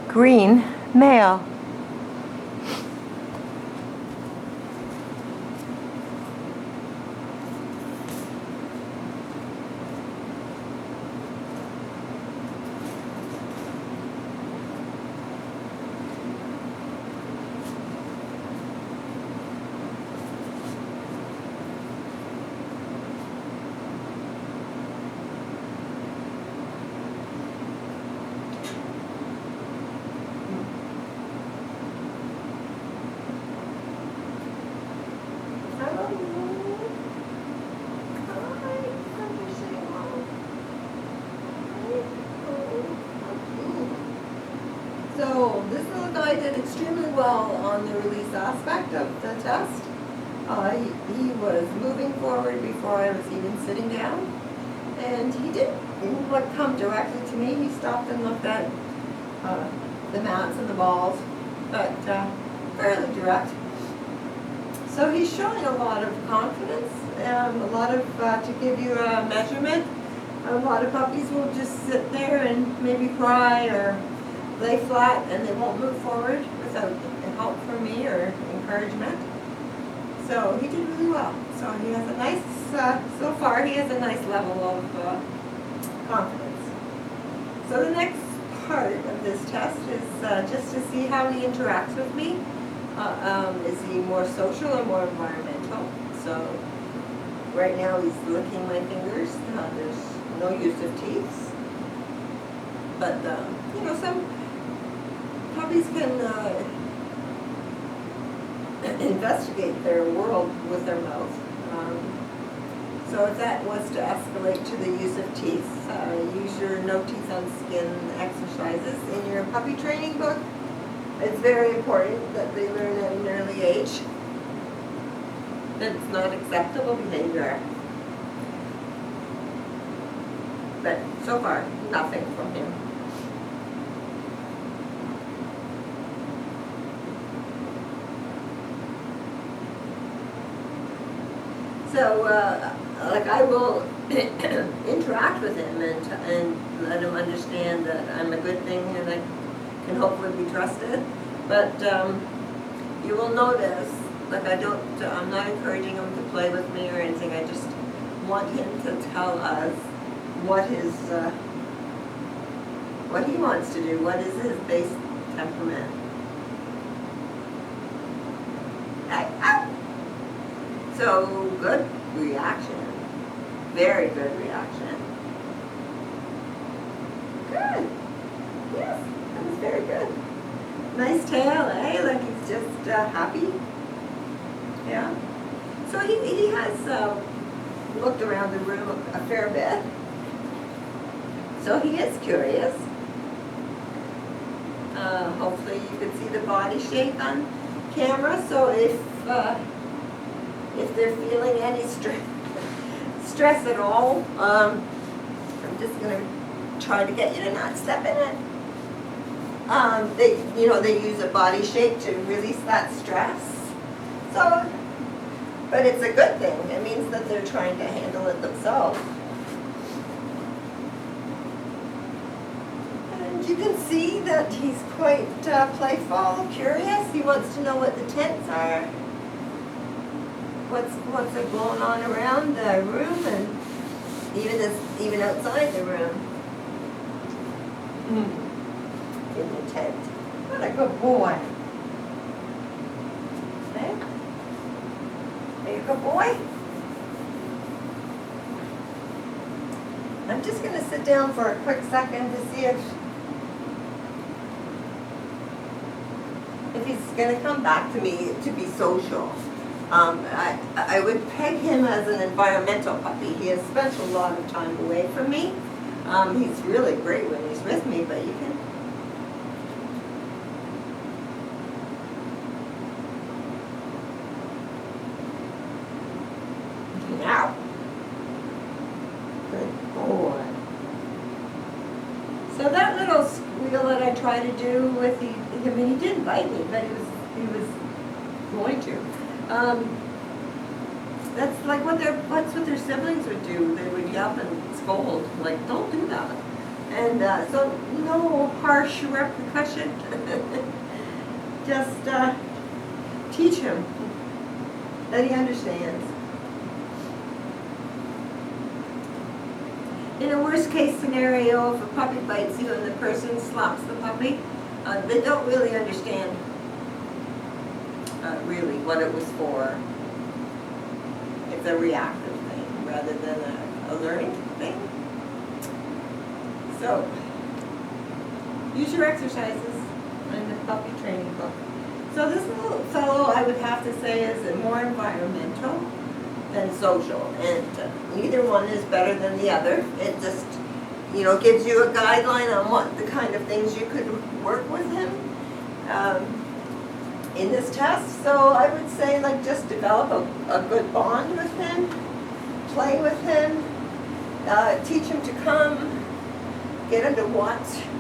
green male. So this little guy did extremely well on the release aspect of the test. He was moving forward before I was even sitting down. And he didn't come directly to me. He stopped and looked at the mats and the balls, but fairly direct. So he's showing a lot of confidence, a lot of, to give you a measurement, a lot of puppies will just sit there and maybe cry or lay flat and they won't move forward without help from me or encouragement. So he did really well. So he has a nice, so far he has a nice level of confidence. So the next part of this test is just to see how he interacts with me. Is he more social or more environmental? So right now he's licking my fingers. There's no use of teeth. But, you know, some puppies can investigate their world with their mouth. So if that was to escalate to the use of teeth, use your no teeth on skin exercises in your puppy training book. It's very important that they learn at an early age that it's not acceptable behavior. But so far, nothing from him. So, like I will interact with him and let him understand that I'm a good thing and I can hopefully be trusted. But you will notice, like I'm not encouraging him to play with me or anything. I just want him to tell us what he wants to do. What is his base temperament? So good reaction, very good reaction. Good, yes, that was very good. Nice tail, eh? Like he's just happy. Yeah. So he has looked around the room a fair bit. So he is curious. Hopefully you can see the body shape on camera. So if they're feeling any stress at all, I'm just going to try to get you to not step in it. They use a body shape to release that stress. So, but it's a good thing. It means that they're trying to handle it themselves. And you can see that he's quite playful, curious. He wants to know what the tents are. What's going on around the room and even outside the room. In the tent. What a good boy. Okay? Are you a good boy? I'm just going to sit down for a quick second to see if he's going to come back to me to be social. I would peg him as an environmental puppy. He has spent a lot of time away from me. He's really great when he's with me, but you can... Now. Good boy. So that little squeal that I tried to do with him, he didn't bite me, but he was going to. That's like what their siblings would do. They would yelp and scold, like, don't do that. And so no harsh repercussion. Just teach him that he understands. In a worst case scenario, if a puppy bites you and the person slaps the puppy, they don't really understand really what it was for. It's a reactive thing rather than a learning thing. So, use your exercises in the puppy training book. So this little fellow, I would have to say, is more environmental than social, and neither one is better than the other. It just, gives you a guideline on what the kind of things you could work with him in this test. So I would say, just develop a good bond with him, play with him, teach him to come, get him to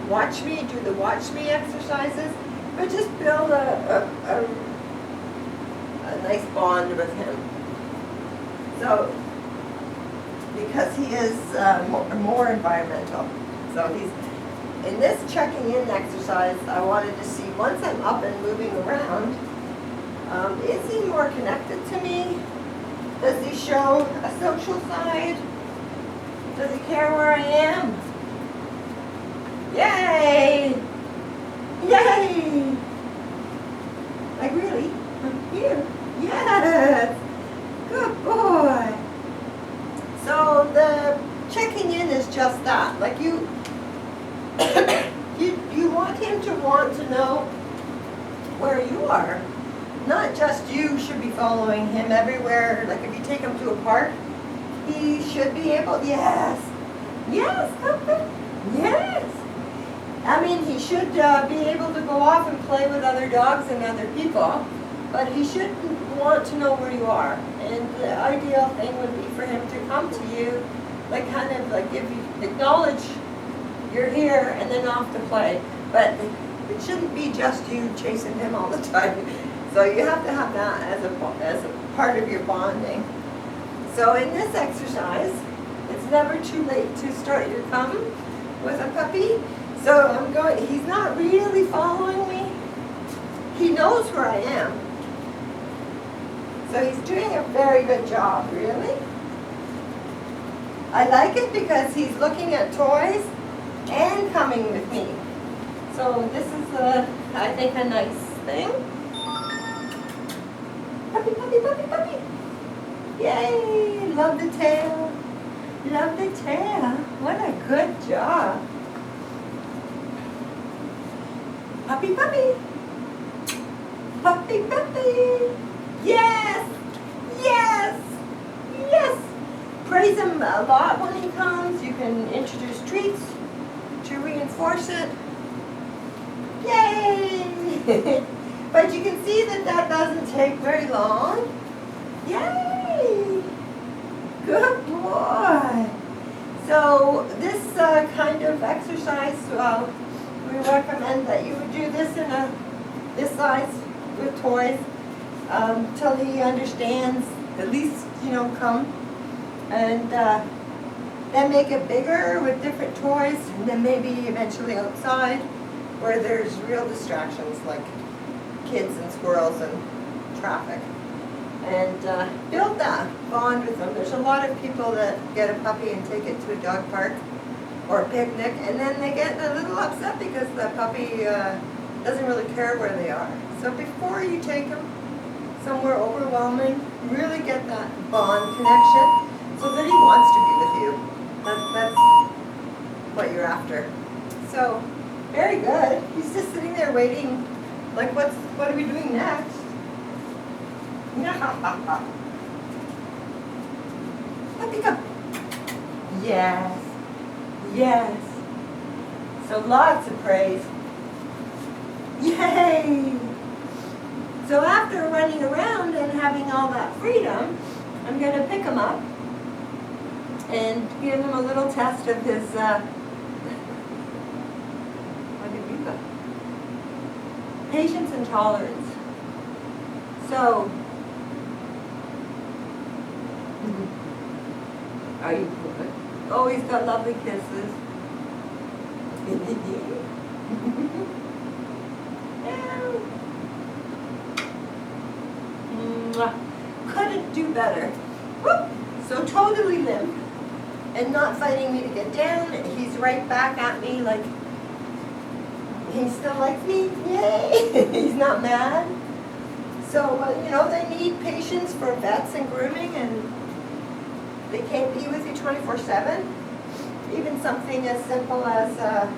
watch me, do the watch me exercises, but just build a nice bond with him. So, because he is more environmental. So he's, in this checking in exercise, I wanted to see, once I'm up and moving around, is he more connected to me? Does he show a social side? Does he care where I am? Yay! Yay! Like really? Here. Yes! Good boy! So the checking in is just that. Like you want him to want to know where you are. Not just you should be following him everywhere. Like if you take him to a park, he should be able, yes! Yes! Yes! I mean, he should be able to go off and play with other dogs and other people, but he should want to know where you are. And the ideal thing would be for him to come to you, acknowledge you're here, and then off to play. But it shouldn't be just you chasing him all the time. So you have to have that as a part of your bonding. So in this exercise, it's never too late to start your come with a puppy. So he's not really following me. He knows where I am. So he's doing a very good job, really. I like it because he's looking at toys and coming with me. So this is, I think, a nice thing. Puppy, puppy, puppy, puppy. Yay, love the tail. Love the tail. What a good job. Puppy, puppy. Puppy, puppy. Yes. Yes. Yes. Praise him a lot when he comes. You can introduce treats to reinforce it. Yay. But you can see that doesn't take very long. Yay. Good boy. So this kind of exercise, we recommend that you would do this in this size with toys till he understands, at least, come. And then make it bigger with different toys, and then maybe eventually outside where there's real distractions like kids and squirrels and traffic. And build that bond with them. There's a lot of people that get a puppy and take it to a dog park or a picnic, and then they get a little upset because the puppy doesn't really care where they are. So before you take them somewhere overwhelming, really get that bond connection so that he wants to be with you. That's what you're after. So, very good. He's just sitting there waiting, like, what are we doing next? Puppy, come. Yes. Yes. So lots of praise. Yay! So after running around and having all that freedom, I'm going to pick him up and give him a little test of his, patience and tolerance. So, are you good? Oh, he's got lovely kisses. Mwah. Couldn't do better. Whoop. So totally limp and not fighting me to get down. He's right back at me like he still likes me. Yay! He's not mad. So, you know, they need patience for vets and grooming, and they can't be with you 24/7. Even something as simple as a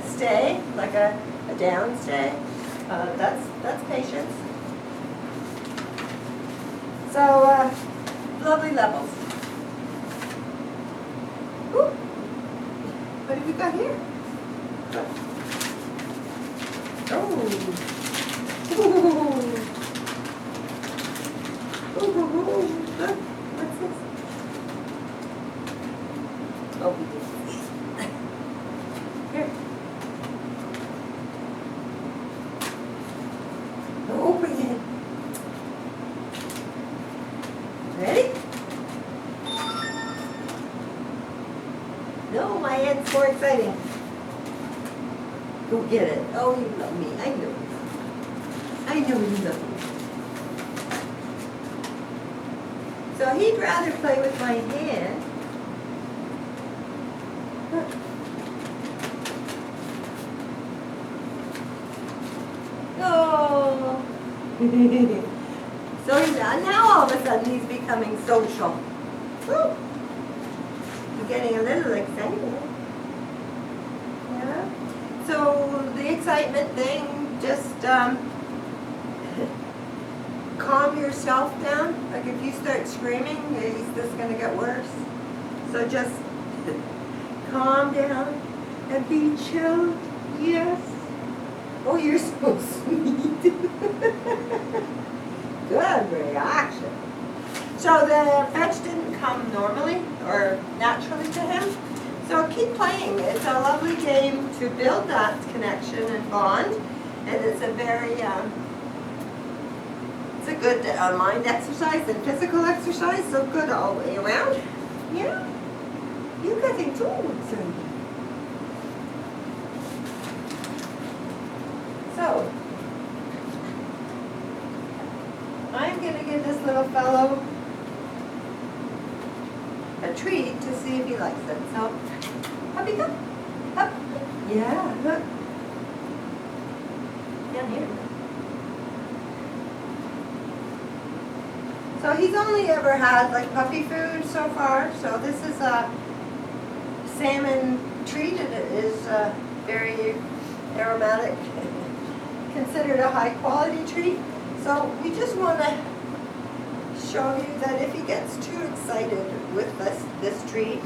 stay, like a down stay, that's patience. So, lovely levels. Ooh. What have we got here? Oh. Ooh. Ooh. Look. What's this? Oh, we did. Here. Open it. Ready? No, my head's more exciting. Go get it. Oh, you love me. I know. I know you love me. So he'd rather play with my hand. Oh. So now all of a sudden he's becoming social. Woo. He's getting a little excited. Yeah. So the excitement thing, just calm yourself down. Like if you start screaming, is this going to get worse? So just calm down and be chill. Yes. Oh, you're so sweet. Good reaction. So the fetch didn't come normally or naturally to him. So keep playing. It's a lovely game to build that connection and bond. And it's a very, it's a good mind exercise and physical exercise. So good all the way around. Yeah. You guys enjoy it. So, I'm going to give this little fellow a treat to see if he likes it. So, puppy, come. Up. Yeah, look. Down here. So he's only ever had like puppy food so far. So this is a salmon treat, and it is very aromatic. Considered a high quality treat. So we just want to show you that if he gets too excited with this treat,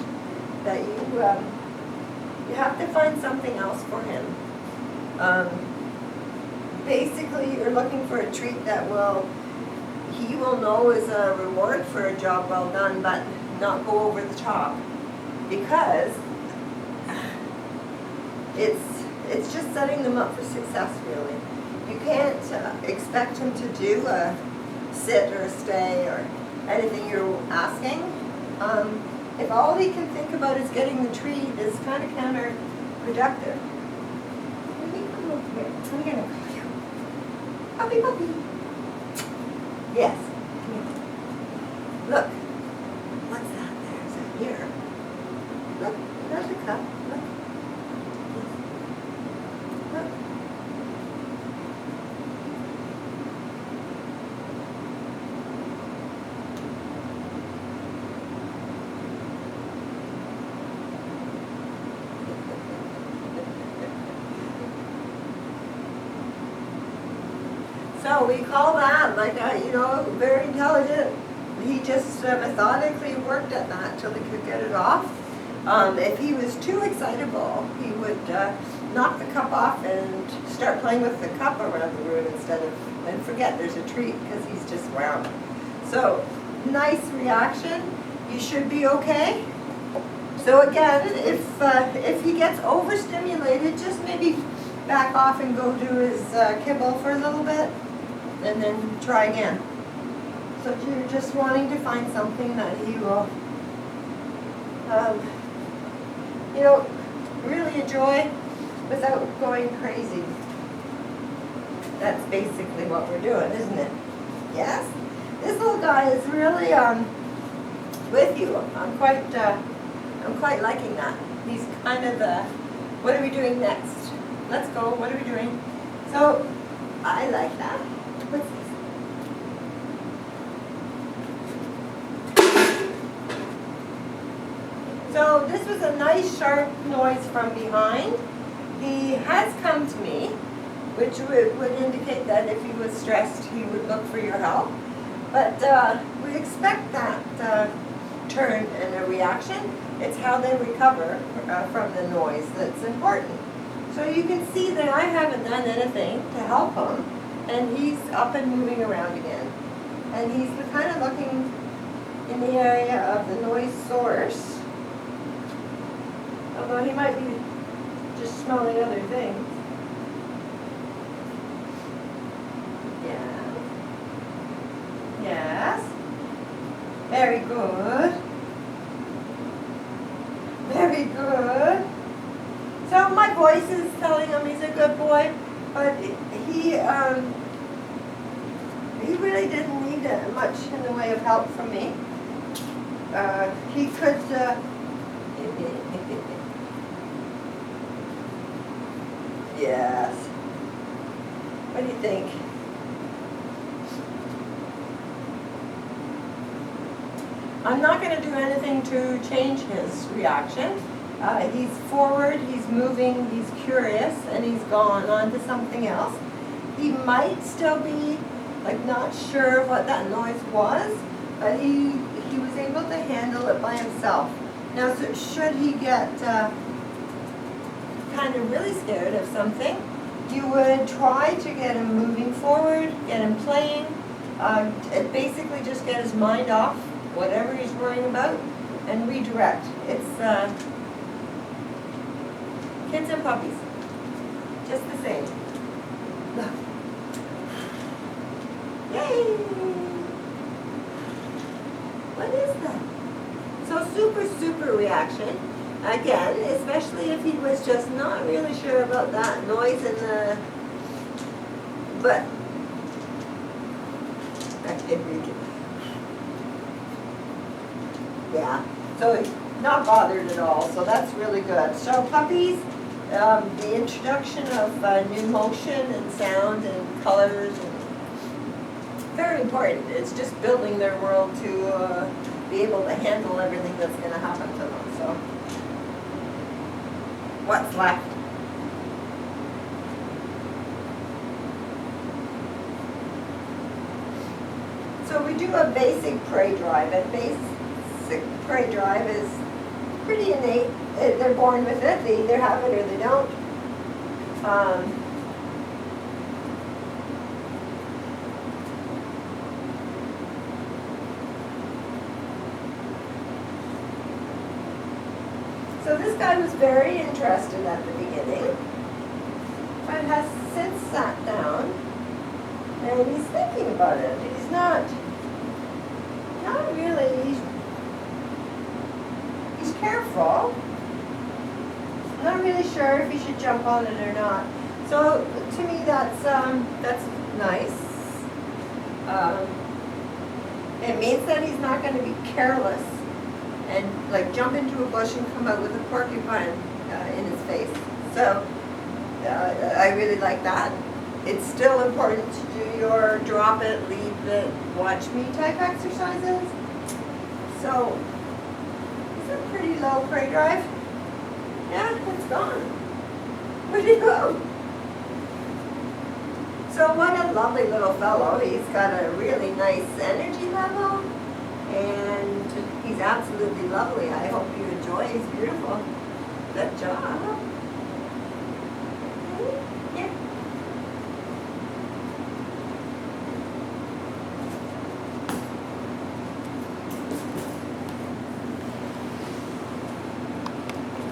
that you have to find something else for him. Basically, you're looking for a treat that he will know is a reward for a job well done, but not go over the top, because it's just setting them up for success, really. You can't expect him to do a sit or a stay or anything you're asking. If all he can think about is getting the treat, it's kind of counterproductive. Maybe come over here. I'm going to call you. Puppy, puppy. Yes. Come here. Look. What's that there? Is that here? Look. There's the cup. Look. Look. So we call that, like, very intelligent. He just methodically worked at that till he could get it off. If he was too excitable, he would knock the cup off and start playing with the cup around the room and forget there's a treat because he's just wound. So, nice reaction. You should be okay. So again, if he gets overstimulated, just maybe back off and go do his kibble for a little bit, and then try again. So you're just wanting to find something that he will you know, really enjoy without going crazy. That's basically what we're doing, isn't it? Yes? This little guy is really with you. I'm quite liking that. He's kind of what are we doing next? Let's go, what are we doing? So, I like that. What's this? So this was a nice sharp noise from behind. He has come to me, which would indicate that if he was stressed, he would look for your help. But we expect that turn and a reaction. It's how they recover from the noise that's important. So you can see that I haven't done anything to help him, and he's up and moving around again. And he's kind of looking in the area of the noise source. Although he might be just smelling other things. Yeah. Yes. Very good. Very good. So my voice is telling him he's a good boy, but he really didn't need much in the way of help from me. He could. Yes. What do you think? I'm not going to do anything to change his reaction. He's forward, he's moving, he's curious, and he's gone on to something else. He might still be like not sure what that noise was, but he was able to handle it by himself. Now, so should he get kind of really scared of something, you would try to get him moving forward, get him playing, and basically just get his mind off whatever he's worrying about and redirect. It's kids and puppies, just the same. Yay! What is that? So super reaction. Again, especially if he was just not really sure about that noise in the, but yeah, so not bothered at all, so that's really good. So puppies, the introduction of new motion and sound and colors, and very important. It's just building their world to be able to handle everything that's going to happen to them. So what's left? So we do a basic prey drive, and basic prey drive is pretty innate. They're born with it. They either have it or they don't. So this guy was very interested at the beginning, but has since sat down, and he's thinking about it. He's not really, he's careful. Not really sure if he should jump on it or not. So to me, that's nice. It means that he's not going to be careless and like jump into a bush and come out with a porcupine in his face. So I really like that. It's still important to do your drop it, leave it, watch me type exercises. So it's a pretty low prey drive. Yeah, it's gone. Where'd he go? So what a lovely little fellow. He's got a really nice energy level, and he's absolutely lovely. I hope you enjoy. He's beautiful. Good job.